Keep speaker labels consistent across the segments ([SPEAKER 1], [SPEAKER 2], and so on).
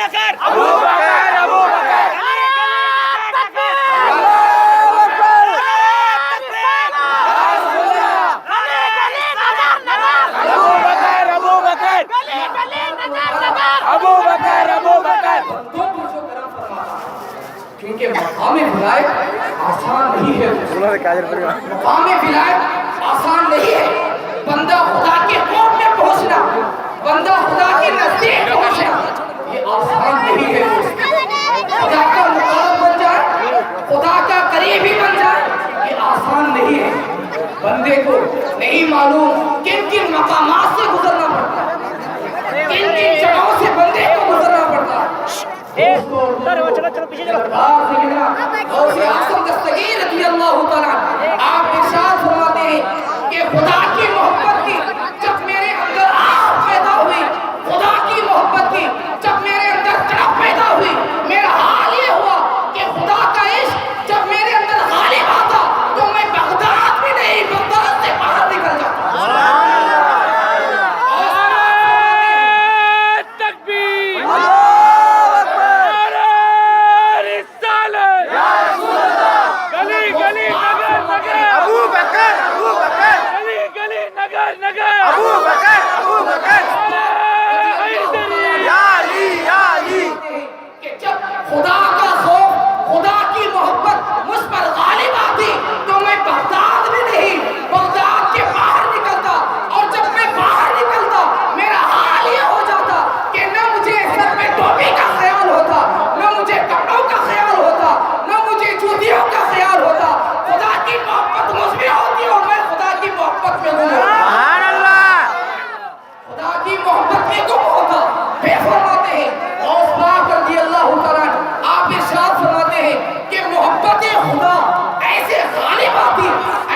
[SPEAKER 1] نگر
[SPEAKER 2] ابو بکر ابو بکر ابو بکر ابو بکر
[SPEAKER 3] کیونکہ مقام ولایت آسان نہیں ہے، مقام ولایت آسان نہیں ہے۔ بندہ خدا کے قرب میں پہنچنا، بندہ خدا کے نزدیک پہنچنا، یہ آسان نہیں ہے۔ خدا کا مقرب بن جائے، خدا کا قریبی بن جائے، یہ آسان نہیں ہے۔ بندے کو نہیں معلوم کن کن مقامات سے گزرنا پڑتا ہے، کن کن جگہوں سے بندے کو گزرنا پڑتا ہے۔ غوث اعظم دستگیر رضی اللہ تعالیٰ آپ ارشاد فرماتے ہیں کہ خدا کی محبت کی جب میرے اندر آگ پیدا ہوئی، خدا کی محبت کی جب میرے اندر تڑپ پیدا ہوئی، میرا حال یہ ہوا کہ خدا کا عشق جب میرے اندر غالب آتا تو میں بغداد بھی نہیں، بغداد سے باہر نکل جاتا۔ خدا کا خوف، خدا کی محبت مجھ پر غالب آتی تو میں بغداد میں نہیں، بغداد کے باہر نکلتا، اور جب میں باہر نکلتا میرا حال یہ ہو جاتا کہ نہ مجھے سر پہ ٹوپی کا خیال ہوتا، نہ مجھے کپڑوں کا خیال ہوتا، نہ مجھے جوتیوں کا خیال ہوتا۔ خدا کی محبت مجھ میں ہوتی اور میں خدا کی محبت میں گم ہوتا، خدا کی محبت میں گم ہوتا۔ پھر فرماتے ہیں غوث پاک رضی اللہ تعالیٰ آپ ارشاد فرماتے ہیں کہ محبت خدا ایسے غالب آتی،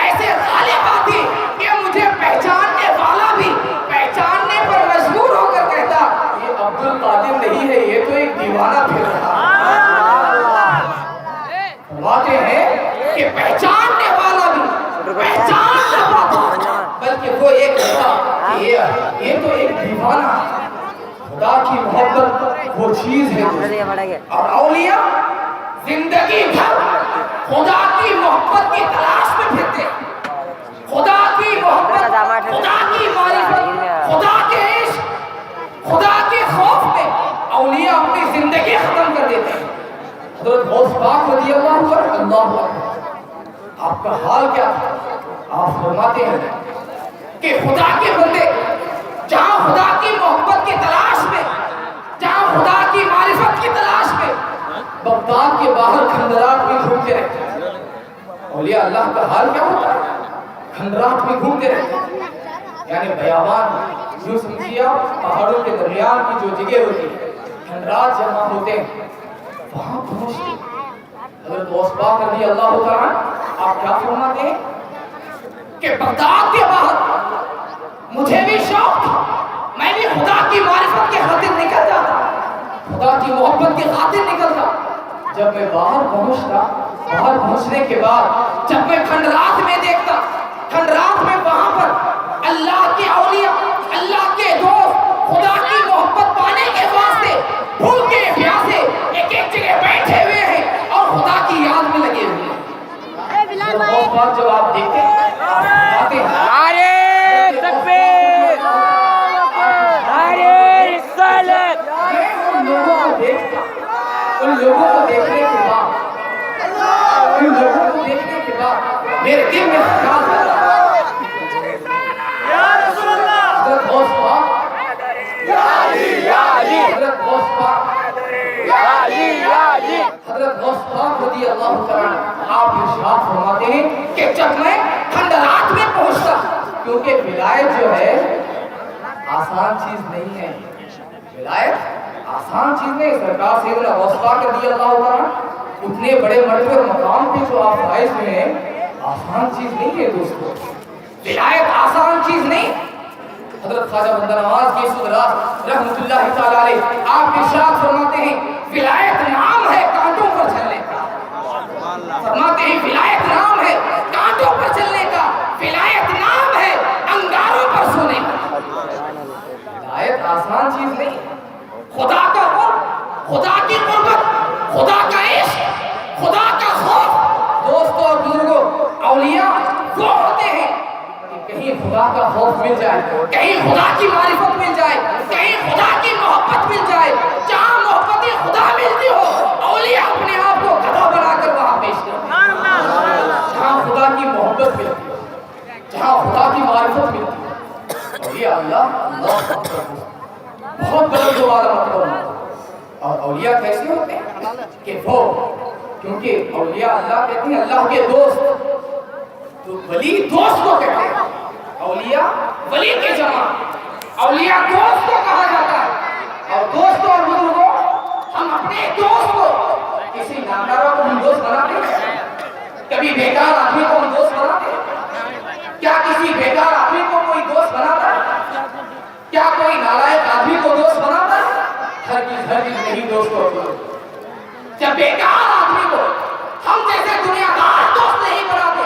[SPEAKER 3] ایسے غالب آتی کہ مجھے پہچاننے والا بھی پہچاننے پر مجبور ہو کر کہتا یہ عبد القادر نہیں ہے، یہ تو ایک دیوانہ پھر رہا۔ فرماتے ہیں کہ پہچاننے والا بھی پہچان نہ پاتا، بلکہ وہ یہ کہتا کہ یہ تو ایک دیوانہ ہے۔ خدا کی محبت وہ چیز ہے اور اولیاء زندگی بھر خدا کی محبت کی تلاش میں پھرتے ہیں، خدا کی محبت، خدا کی معرفت، خدا کے عشق، خدا کے خوف میں اولیاء اپنی زندگی ختم کر دیتے ہیں۔ حضرت غوث پاک رضی اللہ عنہ آپ کا حال کیا تھا؟ آپ فرماتے ہیں کہ خدا کے بندے جہاں خدا کی محبت کی تلاش میں، جہاں خدا کی معرفت کی تلاش میں بغداد کے باہر کھنڈرات میں گھومتے رہتے ہیں۔ اولیاء اللہ کا حال کیا ہوتا ہے؟ کھنڈرات میں گھومتے رہتے ہیں، یعنی بیابان، یوں سمجھیے آپ پہاڑوں کے درمیان کی جو جگہ ہوتی ہے، کھنڈرات جہاں ہوتے ہیں وہاں پہنچتے ہیں۔ حضرت غوث پاک رضی اللہ تعالیٰ آپ کیا فرماتے ہیں کہ بغداد کے باہر مجھے بھی شوق تھا، میں بھی خدا کی معرفت کی خاطر نکل جاتا، خدا کی محبت کی خاطر نکلتا۔ جب میں باہر پہنچتا، باہر پہنچنے کے بعد جب میں کھنڈرات میں دیکھتا، کھنڈرات میں وہاں پر اللہ کے اولیاء، اللہ کے دوست خدا کی محبت پانے کے واسطے بھوکے پیاسے ایک ایک جگہ بیٹھے ہوئے ہیں اور خدا کی یاد میں لگے ہوئے ہیں۔ بہت بار جب آپ دیکھتے ہیں آتے ہیں ان لوگوں کو دیکھنے کے بعد میرے دل میں خیال آیا یا رسول اللہ، حضرت غوث پاک یا علی یا علی، حضرت غوث پاک یا علی یا علی، حضرت غوث پاک رضی اللہ تعالیٰ آپ ارشاد فرماتے ہیں کہ جب میں کھنڈرات میں پہنچتا، کیونکہ ولایت جو ہے آسان چیز نہیں ہے، ولایت آسان چیز نہیں۔ سرکار سیدنا غوث پاک رضی اللہ عنہ اتنے بڑے مرتبے اور مقام پہ جو آپ فائز ہوئے ہیں، آسان چیز نہیں ہے دوستو، ولایت آسان چیز نہیں۔ حضرت خواجہ بندہ نواز کی صدرات رحمت اللہ تعالی علیہ آپ ارشاد فرماتے ہیں ولایت نام ہے کانٹوں پر چلنے کا، فرماتے ہیں ولایت نام ہے کانٹوں پر چلنے کا، ولایت نام ہے انگاروں پر سونے کا۔ ولایت آسان چیز نہیں، خدا کا قرب خدا کی قربت، خدا کا عشق، خدا کا خوف. دوستوں اور بزرگوں، اولیاء وہ ہوتے ہیں کہ کہیں خدا کا خوف مل جائے، کہیں خدا کی معرفت مل جائے، کہیں خدا کی محبت مل جائے. جہاں محبت خدا ملتی ہو، اولیاء اپنے آپ کو گدھا بنا کر وہاں پیش کرتے ہیں. جہاں خدا کی محبت ملتی ہے، جہاں خدا کی معرفت ملتی ہے، اولیاء اللہ بہت بلند والا مطلب. اور اولیاء کیسے ہوتے ہیں کہ وہ، کیونکہ اولیاء اللہ کہتے ہیں اللہ کے دوست، تو ولی دوست کو کہتے ہیں. اولیاء ولی کے جمع، اولیاء دوست کو کہا جاتا ہے. اور دوستوں اور بزرگوں، ہم اپنے دوست کو، کسی نامداروں کو ہم دوست بناتے ہیں؟ کبھی بیکار آدمی کو ہم دوست بناتے ہیں؟ کیا کسی بیکار آدمی کو کوئی دوست بناتا ہے؟ کیا کوئی نالائق آدمی کو دوست بناتا ہے؟ ہرگز نہیں دوستوں. جب بیکار آدمی کو ہم جیسے دنیا دار دوست نہیں بناتے،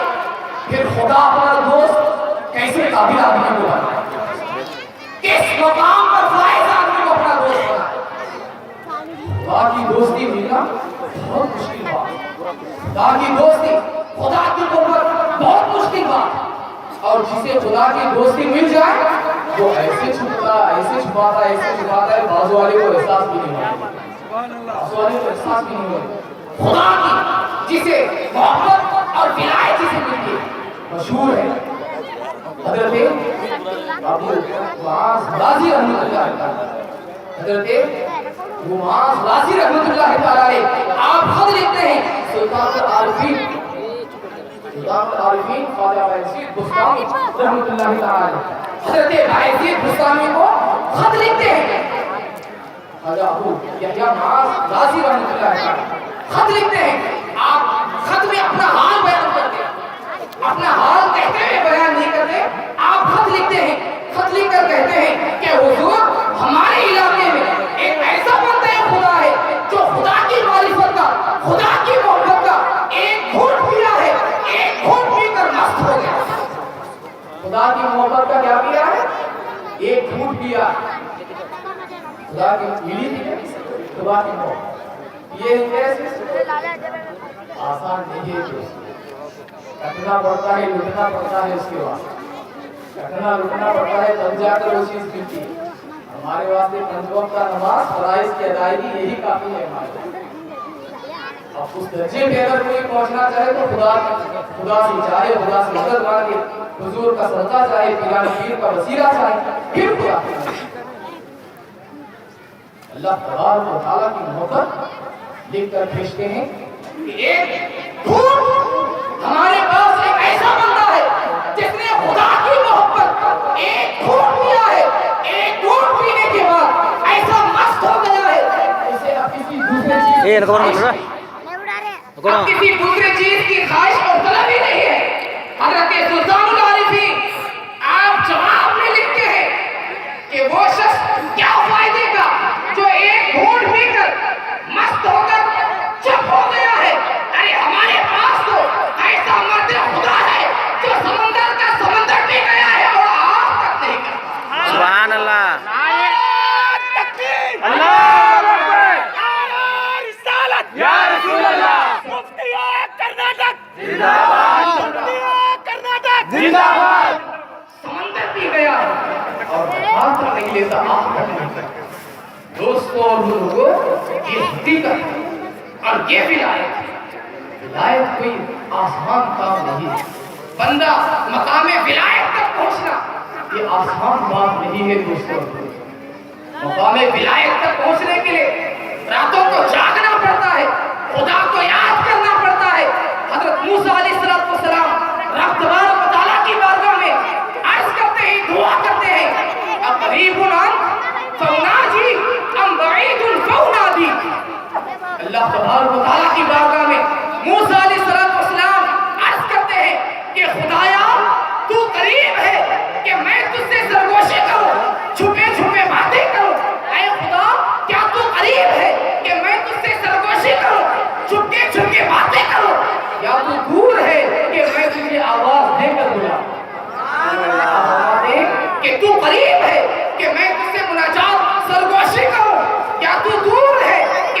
[SPEAKER 3] پھر خدا اپنا دوست کیسے قابل آدمی کو بنائے؟ کس مقام پر فائز آدمی کو اپنا دوست بنائے؟ خدا کی دوستی ملنا بہت مشکل بات. خدا کی دوستی، خدا کی قربت بہت مشکل بات. اور جسے خدا کی دوستی مل جائے وہ ایسے چھپاتا ہے بازو والے کو احساس بھی نہیں ہوتا. خدا کی جسے محبت اور ولایت جسے ملتی ہے، مشہور ہے حضرت ابو معاذ رازی رحمۃ اللہ تعالی، حضرت ابو معاذ رازی رحمۃ اللہ تعالی، آپ خود لکھتے ہیں سلطان العارفین خواجہ بایزید بستامی رحمۃ اللہ تعالی، حضرت بایزید بستامی کو خط لکھتے ہیں. خواجہ ابو یحییٰ معاذ رازی رحمۃ اللہ تعالی خط لکھتے ہیں. آپ خط میں اپنا حال بیان کرتے ہیں، اپنا حال کہتے ہوئے بیان نہیں کرتے. آپ خط لکھتے ہیں، خط لکھ کر کہتے ہیں کہ حضور ہمارے علاقے میں ایک ایسا بندہ خدا ہے جو خدا کی معرفت کا، خدا کی محبت کا ایک گھونٹ پیا ہے، ایک گھونٹ پی کر مست ہو گیا. خدا کی محبت کا کیا پیا ہے؟ ایک گھونٹ پیا. خدا کی ملی تھی، خدا کی محبت یہ کیسے آسان نہیں ہے. کٹنا پڑتا ہے، لٹنا پڑتا ہے. اس کے بعد کٹنا لٹنا پڑتا ہے، تب جا کر وہ چیز ملتی ہے. ہمارے واسطے پنج وقت کا نماز، فرائض کی ادائیگی یہی کافی ہے ہمارے. اب اس درجے میں اگر کوئی پہنچنا چاہے تو خدا سے چاہے، خدا سے مدد مانگے، حضور کا صدقہ چاہے، پیران پیر کا وسیلہ چاہے، پھر خدا اللہ تبارک و تعالیٰ کی محبت لکھ کر بھیجتے ہیں کہ ایک گھونٹ ہمارے پاس ایک ایسا بندہ ہے جس نے خدا کی محبت ایک گھونٹ پیا ہے. ایک گھونٹ پینے کے بعد ایسا مست ہو گیا ہے اسے اب کسی دوسرے چیز کی خواہش اور طلب ہی نہیں ہے. حضرت سلطان العارفین آپ جواب میں لکھتے ہیں کہ وہ شخص کیا فائدے کا جو ایک گھونٹ پی کر مست ہو کر چپ ہو گیا ہے. ارے ہمارے پاس تو ایسا مرد خدا ہے جو سمندر کا سمندر پی گیا ہے اور آج تک نہیں کرتا.
[SPEAKER 2] سبحان اللہ. یا رسول اللہ. کرناٹک زندہ باد. زندہ باد.
[SPEAKER 3] سمندر پی گیا اور ہاتھ نہیں لیتا، آنکھ تک نہیں لیتا. دوستوں اور بزرگوں، یہ حقیقت اور یہ ولایت کوئی آسان کام نہیں ہے. بندہ مقام ولایت تک پہنچنا یہ آسان بات نہیں ہے. دوستوں مقام ولایت تک پہنچنے کے لیے راتوں کو جاگنا پڑتا ہے، خدا کو یاد کرنا پڑتا ہے. حضرت موسیٰ علیہ السلام رب تبارک و تعالیٰ کی بارگاہ میں عرض کرتے ہیں، دعا کرتے ہیں، اقریب انت فاناجی ام بعید فانادی. اللہ تبارک و تعالیٰ کی بارگاہ میں موسیٰ علیہ السلام عرض کرتے ہیں کہ خدایا تو قریب ہے کہ میں تجھ سے سرگوشی کروں، چھپے چھپے باتیں کروں. اے خدا کیا تو قریب ہے کہ میں تجھ سے سرگوشی کروں، چھپے چھپے باتیں کروں، یا تو دور ہے کہ میں تجھے آواز دے کر بلاؤں. کہ تو قریب ہے کہ میں تجھ سے مناجات سرگوشی کروں، یا تو دور ہے کہ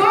[SPEAKER 3] 2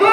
[SPEAKER 3] 2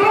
[SPEAKER 3] 2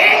[SPEAKER 3] 1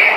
[SPEAKER 3] 1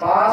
[SPEAKER 3] 5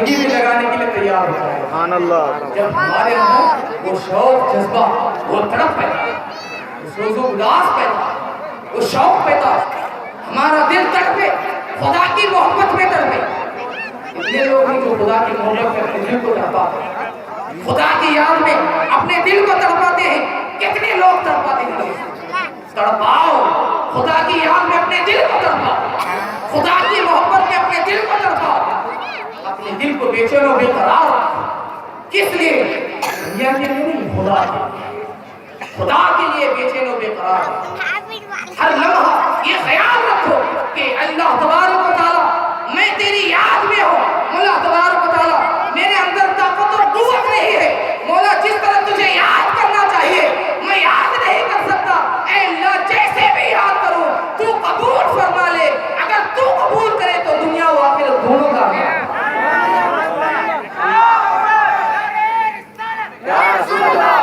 [SPEAKER 3] زندگی میں لگانے کے لیے تیار ہو جائے.
[SPEAKER 2] سبحان اللہ.
[SPEAKER 3] جب ہمارے اندر وہ شوق جذبہ وہ تڑپ پیدا وہ سوز و الاس پیدا وہ شوق پیدا ہمارا دل تڑپے خدا کی محبت میں تڑپے. اتنے لوگ ہیں جو خدا کی محبت میں اپنے دل کو تڑپاتے ہیں, خدا کی یاد میں اپنے دل کو تڑپاتے ہیں. کتنے لوگ تڑپاتے ہیں؟ تڑپاؤ خدا کی یاد میں اپنے دل کو تڑپاؤ, خدا کی محبت میں اپنے دل کو تڑپاؤ. اپنے دل کو بے چین و بے قرار رکھو. کس لیے؟ دنیا کے لیے نہیں, خدا کے لیے. خدا کے لیے بے چین و بے قرار رکھو. ہر لمحہ یہ خیال رکھو کہ اللہ تبارک و تعالی میں تیری یاد میں ہوں. مولا تبارک و تعالی میرے اندر طاقت اور قوت نہیں ہے. مولا جس طرح تجھے یاد کرنا چاہیے میں یاد نہیں کر سکتا. اے اللہ جیسے بھی یاد کروں تو قبول فرما لے. اگر تو قبول کرے تو دنیا و آخرت دونوں کا ہے.
[SPEAKER 2] یا رسول اللہ.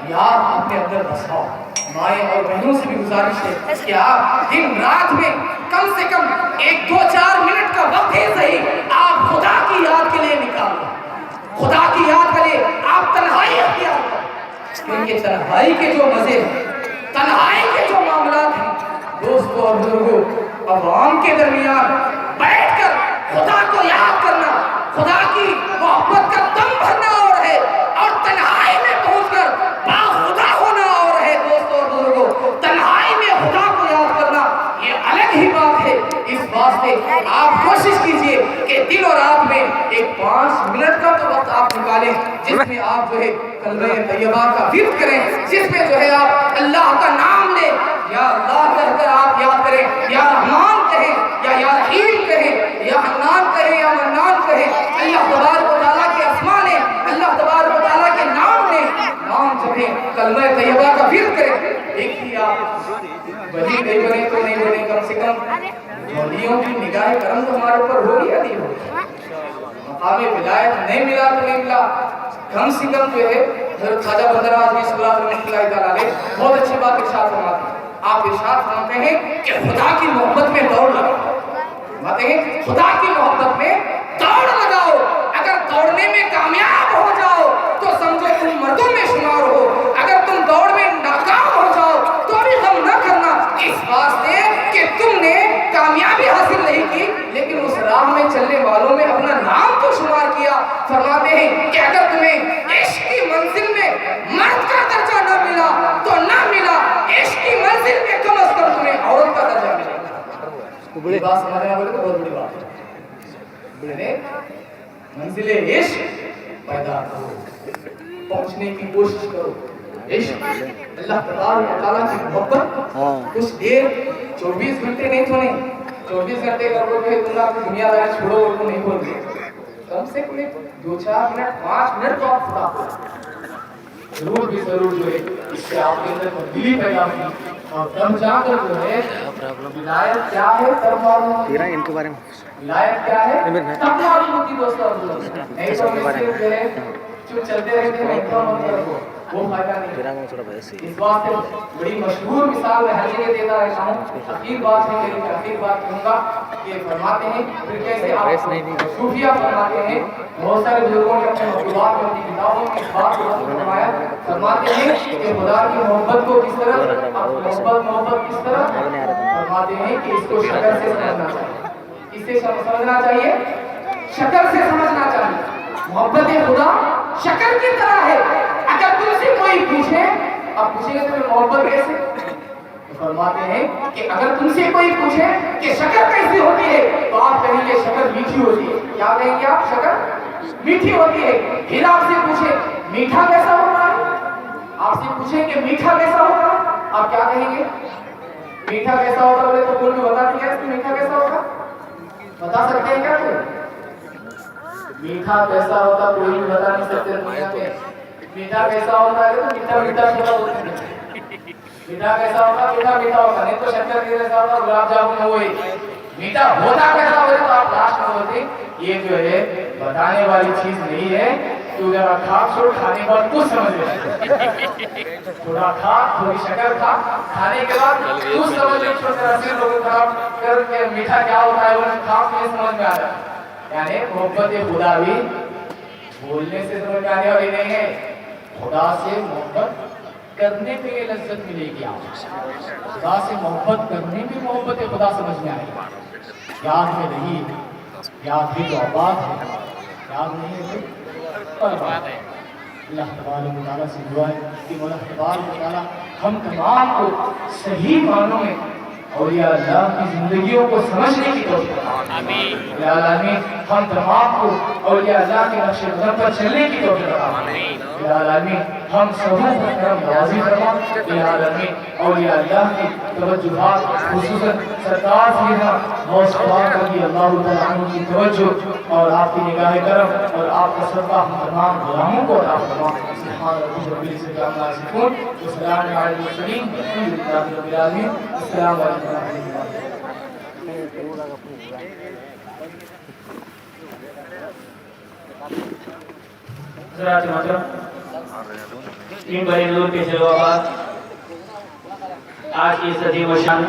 [SPEAKER 3] یار اپنے اندر بساؤ. مائیں اور بہنوں سے بھی گزارش ہے کہ آپ دن رات میں کم سے کم 1-2-4 منٹ کا وقت ہی صحیح آپ خدا کی یاد کے لیے نکالو. خدا کی یاد کے لیے آپ تنہائی اختیار کرو. کیونکہ تنہائی کے جو مزے ہیں, تنہائی کے جو معاملات ہیں دوستوں اور بزرگوں, عوام کے درمیان بیٹھ کر خدا کو یاد کرنا, خدا کی محبت کا دم بھرنا اور ہے, اور تنہائی میں پہنچ کر باخدا ہونا اور ہے. دوستوں اور بزرگوں, تنہائی میں خدا کو یاد کرنا یہ الگ ہی بات ہے. اس واسطے آپ کوشش کیجئے کہ دن اور رات میں ایک 5 منٹ کا تو وقت آپ نکالیں جس میں آپ جو ہے کلمہ طیبہ کا ورد کریں, جس میں جو ہے آپ اللہ کا نام لیں. یا اللہ کہہ کر آپ یاد کریں, یا رحمان کہیں یا رحیم کہیں, یا حنان کہیں یا منان کہیں. اللہ تبارک و تعالیٰ کے اسماء لیں, اللہ تبارک و تعالیٰ کے نام لیں, نام جپیں, کلمہ طیبہ کا ورد کریں. دیکھیے آپ ولی نہیں بنے تو نہیں بنے, کم سے کم ولیوں کی نگاہ کرم تو ہمارے اوپر ہوگی یا نہیں ہوگی. مقام ولایت نہیں ملا تو نہیں ملا, کم سے کم جو ہے حضرت خواجہ بندر اعظمی صلی اللہ علیہ بہت اچھی بات ارشاد فرماتے ہیں. آپ ارشاد فرماتے ہیں کہ خدا کی محبت میں دوڑ لگاؤ. فرماتے ہیں خدا کی محبت میں دوڑ لگاؤ. اگر دوڑنے میں کامیاب ہو جاؤ تو سمجھو تم مردوں میں شمار ہو. اگر تم دوڑ میں ناکام ہو جاؤ تو بھی غم نہ کرنا, اس واسطے کہ تم نے کامیابی حاصل نہیں کی لیکن اس راہ میں چلنے والوں میں اپنا نام تو شمار کیا. فرماتے ہیں کہ اگر تمہیں عشق کی منزل میں مرد کا درجہ نہ ملا تو نہ ملا, عشق کی منزل میں کم از کم تمہیں عورت کا درجہ ملا. یہ بات سمجھنا بولے تو بہت بڑی بات ہے. منزل عشق پیدا کرو, پہنچنے کی کوشش کرو. عشق اللہ تبارک و تعالیٰ کی محبت کچھ دیر 24 گھنٹے نہیں تو نہیں, 24 گھنٹے کر لو کہ تم اپنی دنیا داری چھوڑو اور تو نہیں بول گے. کم سے کم 2-4 منٹ 5 منٹ تو آپ خدا کو ضرور بھی ضرور جو ہے اس سے آپ کے اندر تبدیلی پیدا ہوئی. اور تب جا کر جو ہے ولایت کیا ہے تب معلوم ہوتی ہے.
[SPEAKER 2] ان کے بارے میں
[SPEAKER 3] ولایت کیا ہے تب معلوم ہوتی دوستوں. نہیں تو جو ہے چپ چلتے رہتے ہیں, نہیں تو وہ فائدہ نہیں. اس بات سے بڑی مشہور مثال میں ہر جگہ دیتا رہتا ہوں. اخیر بات ہے میری, اخیر بات کہوں گا کہ فرماتے ہیں پھر کیسے آپ صوفیہ فرماتے ہیں, بہت سارے بزرگوں نے اپنے مکتوبات میں اپنی کتابوں میں اس بات کو فرمایا. فرماتے ہیں کہ خدا کی محبت کو کس طرح محبت کس طرح فرماتے ہیں کہ اس کو شکل سے سمجھنا چاہیے. اس سے سمجھنا چاہیے, شکل سے سمجھنا چاہیے. محبت خدا شکل کی طرح ہے. اگر تم سے کوئی پوچھے, آپ پوچھیں گے تمہیں محبت کیسے, فرماتے ہیں کہ اگر تم سے کوئی پوچھے کہ شکل کیسی ہوتی ہے تو آپ کہیں گے شکل میٹھی ہوتی ہے. کیا کہیں گے آپ؟ شکل میٹھی ہوتی ہے. پھر آپ سے پوچھے میٹھا کیسا ہوتا ہے, آپ سے پوچھیں کہ میٹھا کیسا ہوتا ہے, آپ کیا کہیں گے؟ میٹھا کیسا ہوتا بولے تو کوئی بھی بتا دیا اس میں میٹھا کیسا ہوتا, بتا سکتے ہیں کیا کوئی؟ میٹھا کیسا ہوتا کوئی بھی بتا نہیں سکتے دنیا میں. میٹھا کیسا ہوتا ہے تو میٹھا میٹھا میٹھا ہوتا ہے. میٹھا کیسا ہوتا میٹھا میٹھا ہوتا, نہیں تو شکر کیسا ہوتا گلاب جامن ہوئے. میٹھا ہوتا کیسا ہوئے تو آپ لاسٹ میں ہوتے. یہ جو ہے بتانے والی چیز نہیں ہے, تو ذرا کھا چھوڑ کھانے کے بعد کچھ سمجھ لے تھوڑا کھا تھوڑی شکر کھا کھانے کے بعد کچھ سمجھ لے چھوٹے رسول لوگوں خراب کر کے میٹھا کیا ہوتا ہے انہیں کھا کے سمجھ میں آ رہا ہے یعنی محبت خدا بھی بولنے سے سمجھ میں آنے والی نہیں ہے خدا سے محبت کرنے پہ یہ لذت ملے گی آپ خدا سے محبت کرنے میں محبت خدا سمجھ میں آئے گی یاد میں نہیں یاد بھی تو آباد ہے یاد نہیں ہے پر بات ہے اللہ تبارک و تعالیٰ سے دعا ہے کہ مولا تبارک و تعالیٰ ہم تمام کو صحیح معنوں میں اولیاء اللہ کی زندگیوں کو سمجھنے کی توفیق عطا فرمائے یا العالمین ہم تمام کو اولیاء اللہ کے نقش قدم پر چلنے کی توفیق عطا فرمائے یا العالمین ہم سبوں پر کرم نوازی فرما یا العالمین اولیاء اللہ کی توجہات خصوصاً سرکار سیدنا غوث پاک رضی اللہ تعالیٰ عنہ کی توجہ اور آپ کی نگاہ کرم اور آپ کا صدقہ ہم تمام غلاموں کو عطا فرما سبحان ربک رب العزت عما یصفون وسلام علی المرسلین والحمد للہ رب العالمین السلام علیکم ورحمۃ اللہ حضرات محترم تین بڑے نور کے جلوہ آج کی صدی و شان